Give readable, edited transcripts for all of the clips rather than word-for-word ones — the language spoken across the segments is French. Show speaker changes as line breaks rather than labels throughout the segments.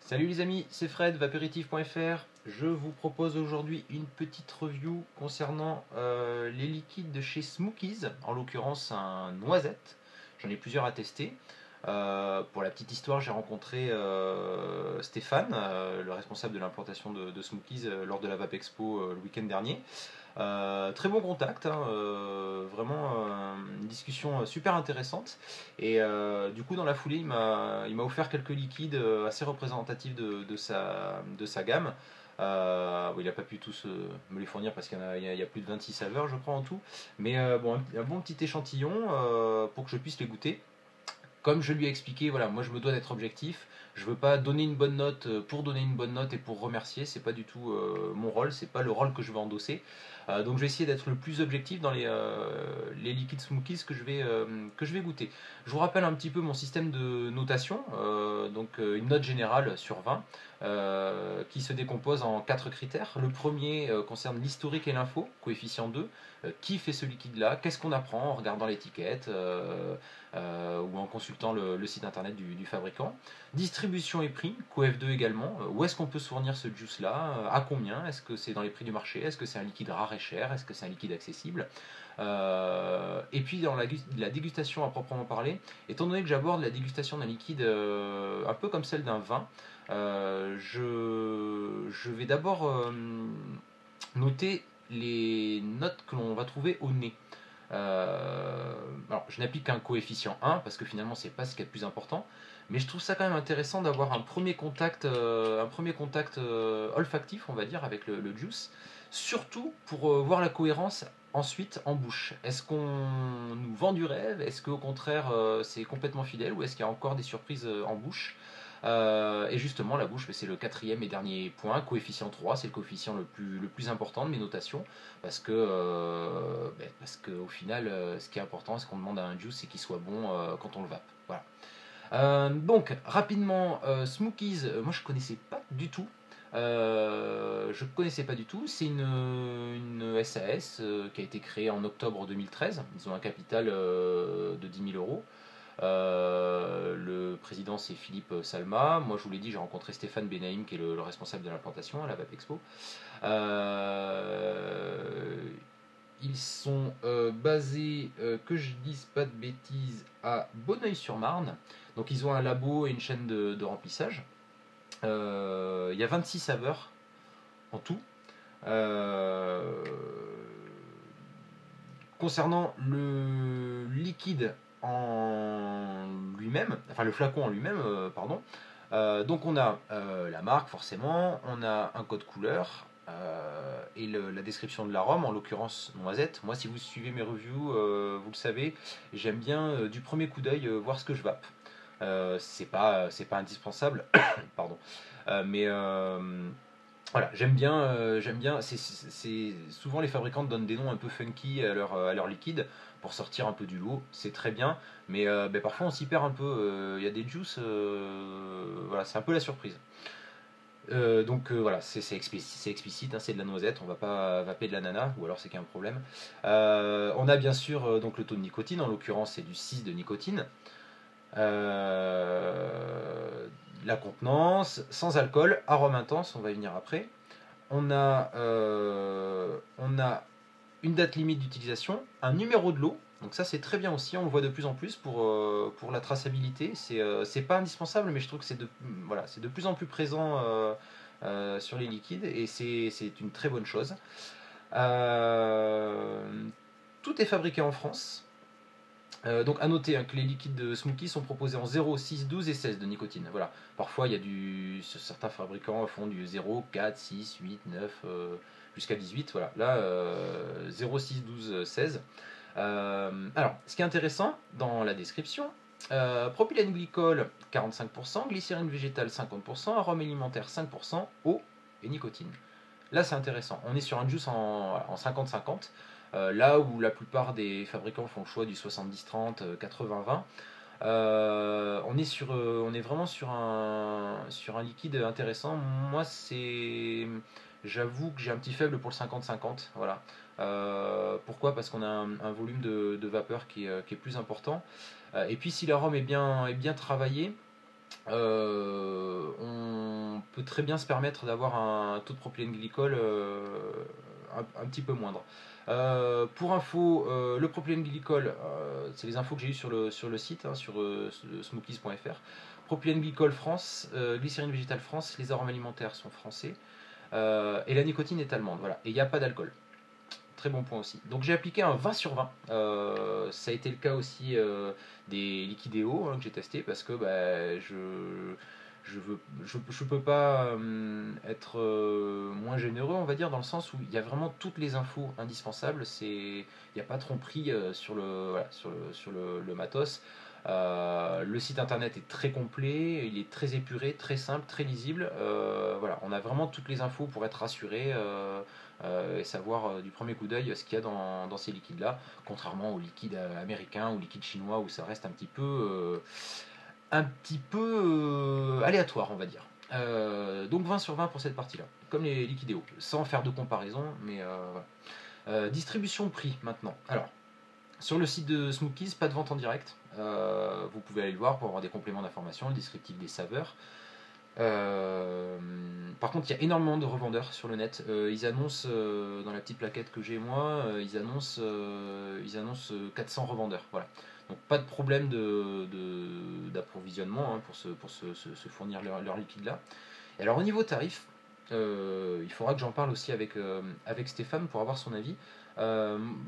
Salut les amis, c'est Fred, vaperitif.fr. Je vous propose aujourd'hui une petite review concernant les liquides de chez Smokiez, en l'occurrence un noisette. J'en ai plusieurs à tester. Pour la petite histoire, j'ai rencontré Stéphane, le responsable de l'implantation de Smokiez lors de la Vape Expo le week-end dernier. Très bon contact, hein, vraiment une discussion super intéressante. Et du coup, dans la foulée, il m'a offert quelques liquides assez représentatifs de sa gamme. Bon, il n'a pas pu tous me les fournir parce qu'il y a plus de 26 saveurs, je crois, en tout. Mais bon, un bon petit échantillon pour que je puisse les goûter. Comme je lui ai expliqué, voilà, moi je me dois d'être objectif. Je veux pas donner une bonne note pour donner une bonne note et pour remercier. C'est pas du tout mon rôle. C'est pas le rôle que je vais endosser. Donc je vais essayer d'être le plus objectif dans les liquides Smokiez que je vais goûter. Je vous rappelle un petit peu mon système de notation. Une note générale sur 20 qui se décompose en 4 critères. Le premier concerne l'historique et l'info, coefficient 2. Qui fait ce liquide-là? Qu'est-ce qu'on apprend en regardant l'étiquette ou en consultant le site internet du fabricant. Distribution et prix, CoF2 également. Où est-ce qu'on peut se fournir ce juice-là? À combien? Est-ce que c'est dans les prix du marché? Est-ce que c'est un liquide rare et cher? Est-ce que c'est un liquide accessible? Et puis dans la dégustation à proprement parler, étant donné que j'aborde la dégustation d'un liquide un peu comme celle d'un vin, je vais d'abord noter les notes que l'on va trouver au nez. Alors, je n'applique qu'un coefficient 1 parce que finalement, c'est pas ce qui est le plus important. Mais je trouve ça quand même intéressant d'avoir un premier contact, olfactif, on va dire, avec le juice. Surtout pour voir la cohérence ensuite en bouche. Est-ce qu'on nous vend du rêve? Est-ce qu'au contraire, c'est complètement fidèle? Ou est-ce qu'il y a encore des surprises en bouche? Et justement, la bouche, c'est le quatrième et dernier point, coefficient 3, c'est le coefficient le plus important de mes notations, parce que au final, ce qui est important, ce qu'on demande à un juice, c'est qu'il soit bon quand on le vape. Voilà. Rapidement, Smokiez, moi je connaissais pas du tout. C'est une SAS qui a été créée en octobre 2013. Ils ont un capital de 10 000 euros. Le président c'est Philippe Salma. Moi je vous l'ai dit, j'ai rencontré Stéphane Benaïm qui est le responsable de l'implantation à la Vape Expo. Ils sont basés, que je dise pas de bêtises, à Bonneuil-sur-Marne. Donc ils ont un labo et une chaîne de remplissage. Il y a 26 saveurs en tout. Euh, Concernant le liquide en lui-même, enfin le flacon en lui-même, pardon. Donc on a la marque forcément, on a un code couleur et la description de l'arôme, en l'occurrence noisette. Moi, si vous suivez mes reviews, vous le savez, j'aime bien du premier coup d'œil voir ce que je vape. C'est pas indispensable, pardon, mais voilà, j'aime bien. Souvent les fabricants donnent des noms un peu funky à leur liquide pour sortir un peu du lot. C'est très bien, mais parfois on s'y perd un peu. Il y a des juices, voilà, c'est un peu la surprise. Voilà, c'est explicite, hein, c'est de la noisette, on va pas vaper de l'ananas, ou alors c'est qu'il y a un problème. On a bien sûr donc le taux de nicotine, en l'occurrence c'est du 6 de nicotine. La contenance, sans alcool, arôme intense, on va y venir après. On a une date limite d'utilisation, un numéro de lot, donc ça c'est très bien aussi, on le voit de plus en plus pour la traçabilité. C'est pas indispensable, mais je trouve que voilà, c'est de plus en plus présent sur les liquides et c'est une très bonne chose. Euh, Tout est fabriqué en France. Donc à noter hein, que les liquides de Smokiez sont proposés en 0, 6, 12 et 16 de nicotine. Voilà. Parfois, certains fabricants font du 0, 4, 6, 8, 9, jusqu'à 18. Voilà. Là, 0, 6, 12, 16. Alors, ce qui est intéressant dans la description, propylène glycol 45%, glycérine végétale 50%, arôme alimentaire 5%, eau et nicotine. Là, c'est intéressant. On est sur un juice en 50-50. Là où la plupart des fabricants font le choix du 70-30, 80-20, on est vraiment sur un liquide intéressant. Moi, j'avoue que j'ai un petit faible pour le 50-50. Voilà. Pourquoi? Parce qu'on a un volume de vapeur qui est plus important. Et puis, si l'arôme est bien travaillé, peut très bien se permettre d'avoir un taux de propylène glycol un petit peu moindre. Pour info, le propylène glycol, c'est les infos que j'ai eues sur le site, hein, sur smokies.fr. Propylène glycol France, glycérine végétale France, les arômes alimentaires sont français, et la nicotine est allemande. Voilà. Et il n'y a pas d'alcool. Très bon point aussi. Donc j'ai appliqué un 20 sur 20. Ça a été le cas aussi des Liquideo, hein, que j'ai testé parce que bah, je peux pas être moins généreux, on va dire, dans le sens où il y a vraiment toutes les infos indispensables. Il n'y a pas de tromperie voilà, le matos. Le site internet est très complet, il est très épuré, très simple, très lisible. Voilà, on a vraiment toutes les infos pour être rassuré et savoir du premier coup d'œil ce qu'il y a dans ces liquides-là, contrairement aux liquides américains ou liquides chinois où ça reste un petit peu aléatoire, on va dire. Donc 20 sur 20 pour cette partie-là, comme les Liquideo, sans faire de comparaison, mais voilà. Distribution prix maintenant. Alors, sur le site de Smokies, pas de vente en direct. Vous pouvez aller le voir pour avoir des compléments d'information, le descriptif des saveurs. Par contre, il y a énormément de revendeurs sur le net. Ils annoncent, dans la petite plaquette que j'ai moi, ils annoncent 400 revendeurs. Voilà. Donc pas de problème d'approvisionnement hein, pour se fournir leur liquide là. Et alors au niveau tarif, il faudra que j'en parle aussi avec Stéphane pour avoir son avis.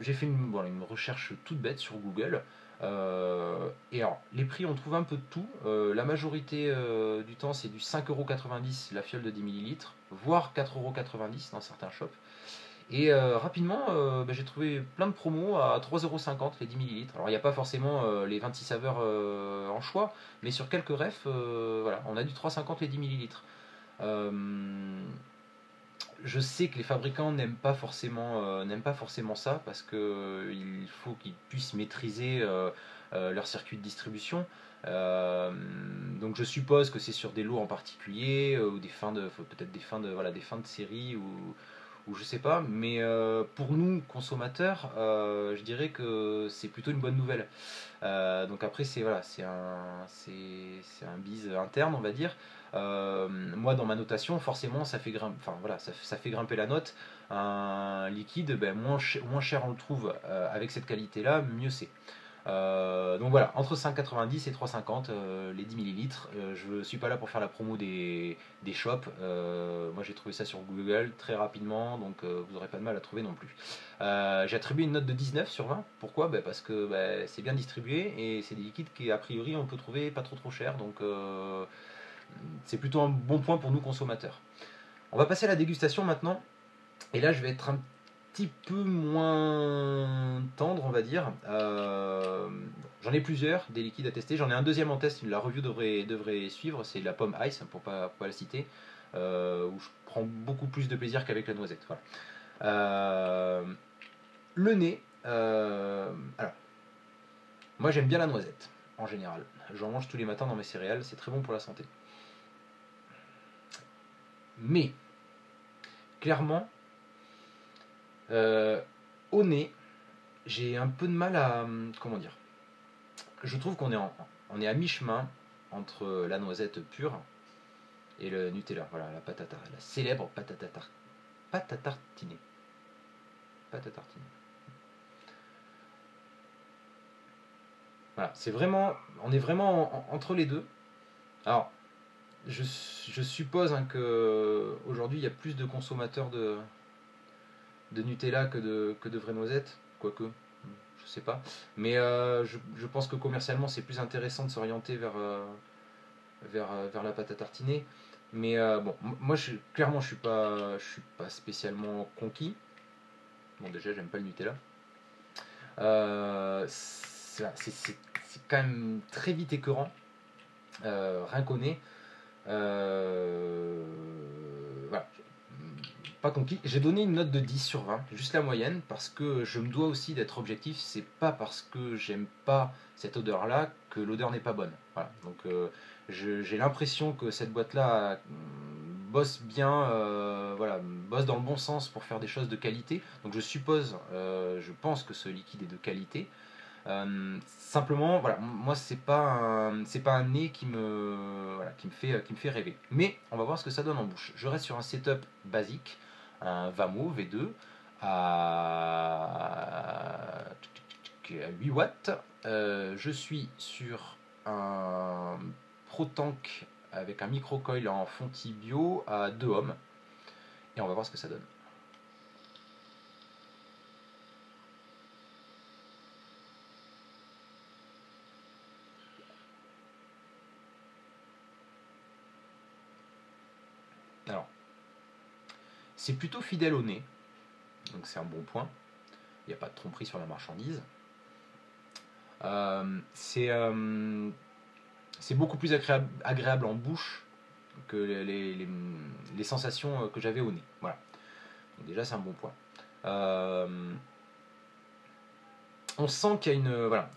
J'ai fait une recherche toute bête sur Google. Et alors, les prix, on trouve un peu de tout. La majorité du temps, c'est du 5,90€ la fiole de 10 millilitres, voire 4,90€ dans certains shops. Et rapidement, j'ai trouvé plein de promos à 3,50€ les 10 millilitres. Alors, il n'y a pas forcément les 26 saveurs en choix, mais sur quelques refs, voilà, on a du 3,50€ les 10 millilitres. Euh, je sais que les fabricants n'aiment pas forcément ça parce que il faut qu'ils puissent maîtriser leur circuit de distribution. Euh, donc je suppose que c'est sur des lots en particulier ou peut-être des fins de série ou je sais pas. Mais pour nous consommateurs, je dirais que c'est plutôt une bonne nouvelle. Donc après c'est un bise interne on va dire. Moi dans ma notation forcément ça fait grimper la note. Un liquide moins cher on le trouve avec cette qualité là mieux c'est. Donc voilà, entre 5,90 et 3,50 les 10 millilitres. Je ne suis pas là pour faire la promo des shops. Moi j'ai trouvé ça sur Google très rapidement, donc vous n'aurez pas de mal à trouver non plus. J'ai attribué une note de 19 sur 20. Pourquoi parce que c'est bien distribué et c'est des liquides qui a priori on peut trouver pas trop cher. Donc c'est plutôt un bon point pour nous consommateurs. On va passer à la dégustation maintenant. Et là je vais être un petit peu moins tendre, on va dire. J'en ai plusieurs, des liquides à tester. J'en ai un deuxième en test, la review devrait suivre. C'est la pomme ice, pour pas la citer, où je prends beaucoup plus de plaisir qu'avec la noisette. Voilà. Le nez. Alors, moi j'aime bien la noisette, en général. J'en mange tous les matins dans mes céréales, c'est très bon pour la santé. Mais, clairement, au nez, j'ai un peu de mal à. Comment dire? Je trouve on est à mi-chemin entre la noisette pure et le Nutella. Voilà, la célèbre pâte à tartiner. Pâte à tartiner. Voilà, on est vraiment entre les deux. Alors, je suppose hein, que aujourd'hui il y a plus de consommateurs de Nutella que de vraies noisettes, quoique, je sais pas. Mais je pense que commercialement c'est plus intéressant de s'orienter vers la pâte à tartiner. Mais bon, moi clairement je suis pas spécialement conquis. Bon déjà j'aime pas le Nutella. C'est quand même très vite écœurant, rien qu'au nez. Voilà. Pas conquis. J'ai donné une note de 10 sur 20, juste la moyenne, parce que je me dois aussi d'être objectif. C'est pas parce que j'aime pas cette odeur-là que l'odeur n'est pas bonne. Voilà. Donc j'ai l'impression que cette boîte-là bosse bien, voilà, bosse dans le bon sens pour faire des choses de qualité. Donc je pense que ce liquide est de qualité. Simplement, voilà, moi c'est pas un nez voilà, qui me fait rêver. Mais on va voir ce que ça donne en bouche. Je reste sur un setup basique, un Vamo V2 à 8 watts. Je suis sur un ProTank avec un micro-coil en Fonti Bio à 2 ohms. Et on va voir ce que ça donne. Alors, c'est plutôt fidèle au nez, donc c'est un bon point. Il n'y a pas de tromperie sur la marchandise. C'est beaucoup plus agréable en bouche que les sensations que j'avais au nez. Voilà. Donc déjà, c'est un bon point. On sent qu'il y a voilà,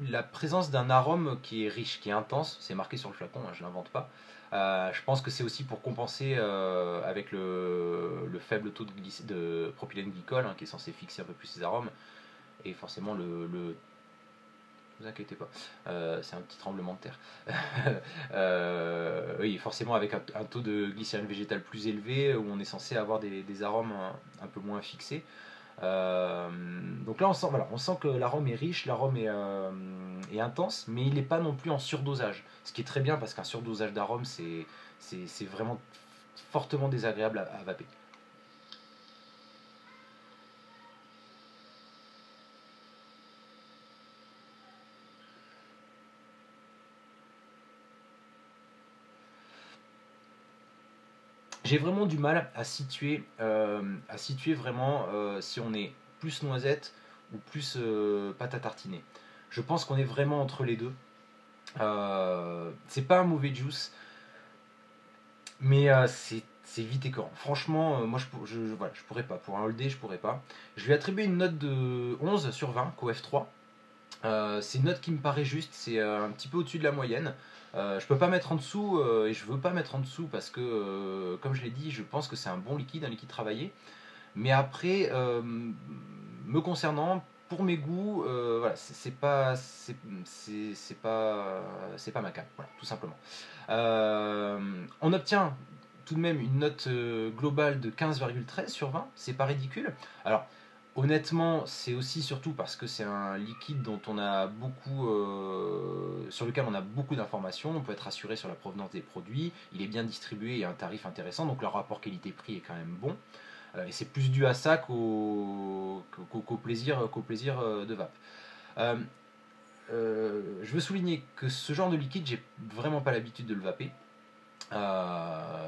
la présence d'un arôme qui est riche, qui est intense. C'est marqué sur le flacon, hein, je ne l'invente pas. Je pense que c'est aussi pour compenser avec le faible taux de propylène glycol, hein, qui est censé fixer un peu plus ces arômes. Et forcément, ne vous inquiétez pas, c'est un petit tremblement de terre. Oui, forcément, avec un taux de glycérine végétale plus élevé, où on est censé avoir des arômes un peu moins fixés. Donc là, voilà, on sent que l'arôme est riche, l'arôme est intense, mais il n'est pas non plus en surdosage. Ce qui est très bien parce qu'un surdosage d'arôme, c'est vraiment fortement désagréable à vaper. J'ai vraiment du mal à situer vraiment si on est plus noisette ou plus pâte à tartiner. Je pense qu'on est vraiment entre les deux. C'est pas un mauvais juice, mais c'est vite écœurant. Franchement, moi voilà, je pourrais pas. Pour un all day, je pourrais pas. Je lui ai attribué une note de 11 sur 20, COF3. C'est une note qui me paraît juste, c'est un petit peu au-dessus de la moyenne. Je peux pas mettre en dessous et je veux pas mettre en dessous parce que, comme je l'ai dit, je pense que c'est un bon liquide, un liquide travaillé. Mais après, me concernant, pour mes goûts, voilà, c'est pas ma came, voilà, tout simplement. On obtient tout de même une note globale de 15,13 sur 20, c'est pas ridicule. Alors, honnêtement, c'est aussi surtout parce que c'est un liquide dont on a beaucoup, sur lequel on a beaucoup d'informations. On peut être assuré sur la provenance des produits. Il est bien distribué et à un tarif intéressant, donc le rapport qualité-prix est quand même bon. Et c'est plus dû à ça qu'au plaisir, de vape. Euh, je veux souligner que ce genre de liquide, j'ai vraiment pas l'habitude de le vaper.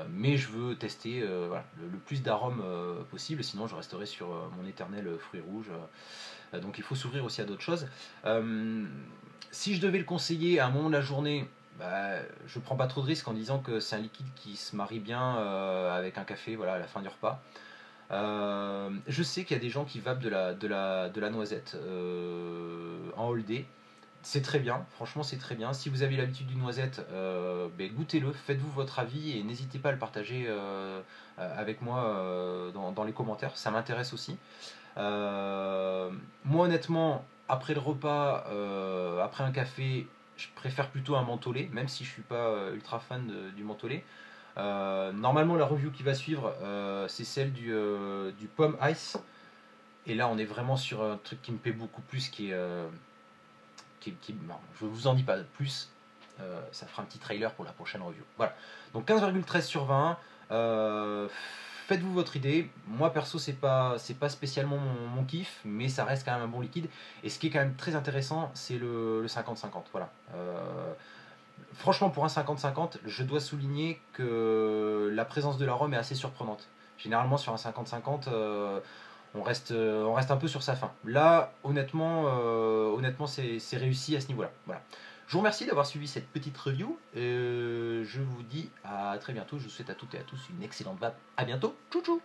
Mais je veux tester voilà, le plus d'arômes possible, sinon je resterai sur mon éternel fruit rouge. Donc il faut s'ouvrir aussi à d'autres choses. Si je devais le conseiller à un moment de la journée, bah, je prends pas trop de risques en disant que c'est un liquide qui se marie bien avec un café, voilà, à la fin du repas. Je sais qu'il y a des gens qui vapent de la noisette en all day. C'est très bien, franchement c'est très bien. Si vous avez l'habitude d'une noisette, ben, goûtez-le, faites-vous votre avis et n'hésitez pas à le partager avec moi dans les commentaires, ça m'intéresse aussi. Moi honnêtement, après le repas, après un café, je préfère plutôt un mentholé, même si je suis pas ultra fan du mentholé. Normalement la review qui va suivre, c'est celle du Pomme Ice. Et là on est vraiment sur un truc qui me plaît beaucoup plus, bon, je vous en dis pas plus, ça fera un petit trailer pour la prochaine review. Voilà, donc 15,13 sur 20. Faites-vous votre idée. Moi perso, c'est pas spécialement mon kiff, mais ça reste quand même un bon liquide. Et ce qui est quand même très intéressant, c'est le 50-50. Voilà. Franchement, pour un 50-50, je dois souligner que la présence de l'arôme est assez surprenante. Généralement, sur un 50-50, on reste un peu sur sa faim. Là, honnêtement c'est réussi à ce niveau-là. Voilà. Je vous remercie d'avoir suivi cette petite review. Je vous dis à très bientôt. Je vous souhaite à toutes et à tous une excellente vape. À bientôt. Tchou tchou.